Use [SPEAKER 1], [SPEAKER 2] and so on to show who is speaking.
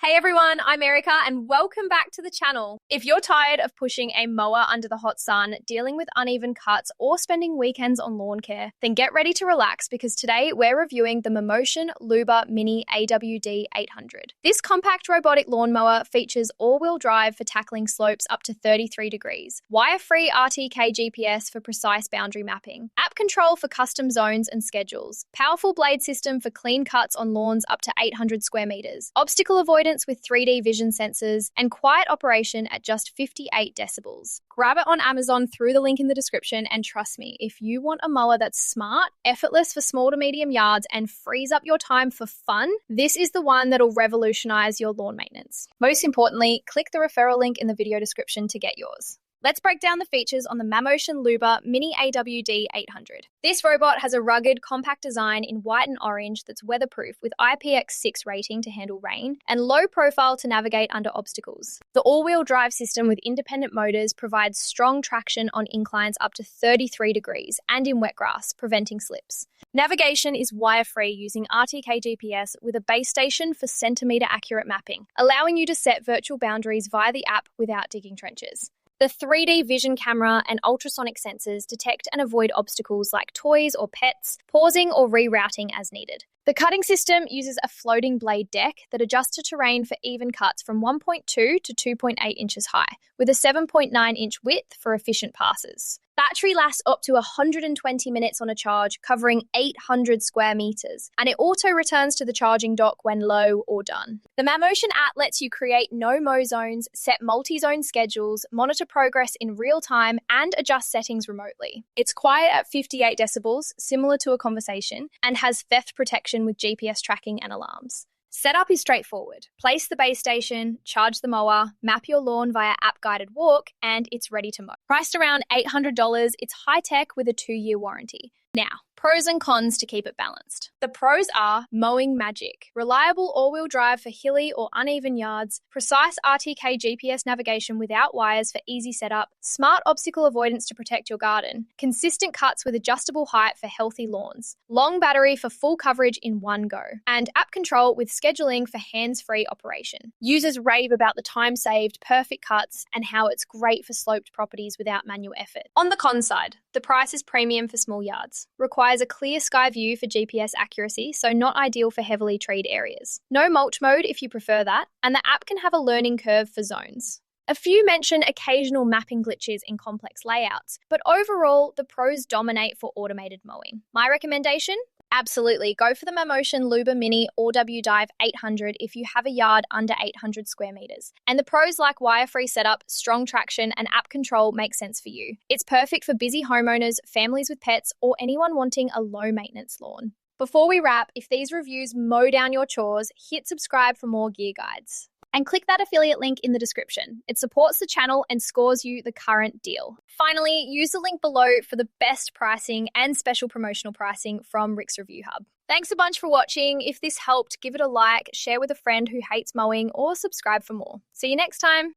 [SPEAKER 1] Hey everyone, I'm Erica and welcome back to the channel. If you're tired of pushing a mower under the hot sun, dealing with uneven cuts, or spending weekends on lawn care, then get ready to relax because today we're reviewing the Mammotion LUBA Mini AWD 800. This compact robotic lawnmower features all-wheel drive for tackling slopes up to 33 degrees, wire-free RTK GPS for precise boundary mapping, app control for custom zones and schedules, powerful blade system for clean cuts on lawns up to 800 square meters, obstacle avoidance with 3D vision sensors, and quiet operation at just 58 decibels. Grab it on Amazon through the link in the description, and trust me, if you want a mower that's smart, effortless for small to medium yards, and frees up your time for fun, this is the one that'll revolutionize your lawn maintenance. Most importantly, click the referral link in the video description to get yours. Let's break down the features on the Mammotion LUBA Mini AWD 800. This robot has a rugged, compact design in white and orange that's weatherproof with IPX6 rating to handle rain and low profile to navigate under obstacles. The all-wheel drive system with independent motors provides strong traction on inclines up to 33 degrees and in wet grass, preventing slips. Navigation is wire-free using RTK GPS with a base station for centimetre-accurate mapping, allowing you to set virtual boundaries via the app without digging trenches. The 3D vision camera and ultrasonic sensors detect and avoid obstacles like toys or pets, pausing or rerouting as needed. The cutting system uses a floating blade deck that adjusts to terrain for even cuts from 1.2 to 2.8 inches high, with a 7.9-inch width for efficient passes. Battery lasts up to 120 minutes on a charge, covering 800 square meters, and it auto-returns to the charging dock when low or done. The Mammotion app lets you create no-mow zones, set multi-zone schedules, monitor progress in real time, and adjust settings remotely. It's quiet at 58 decibels, similar to a conversation, and has theft protection with GPS tracking and alarms. Setup is straightforward. Place the base station, charge the mower, map your lawn via app-guided walk, and it's ready to mow. Priced around $800, it's high-tech with a 2-year warranty. Now, pros and cons to keep it balanced. The pros are mowing magic, reliable all-wheel drive for hilly or uneven yards, precise RTK GPS navigation without wires for easy setup, smart obstacle avoidance to protect your garden, consistent cuts with adjustable height for healthy lawns, long battery for full coverage in one go, and app control with scheduling for hands-free operation. Users rave about the time saved, perfect cuts, and how it's great for sloped properties without manual effort. On the con side, the price is premium for small yards. Requires a clear sky view for GPS accuracy, so not ideal for heavily treed areas. No mulch mode if you prefer that, and the app can have a learning curve for zones. A few mention occasional mapping glitches in complex layouts, but overall, the pros dominate for automated mowing. My recommendation? Absolutely, go for the Mammotion LUBA Mini AWD 800 if you have a yard under 800 square meters. And the pros like wire-free setup, strong traction, and app control make sense for you. It's perfect for busy homeowners, families with pets, or anyone wanting a low-maintenance lawn. Before we wrap, if these reviews mow down your chores, hit subscribe for more gear guides. And click that affiliate link in the description. It supports the channel and scores you the current deal. Finally, use the link below for the best pricing and special promotional pricing from Rick's Review Hub. Thanks a bunch for watching. If this helped, give it a like, share with a friend who hates mowing, or subscribe for more. See you next time.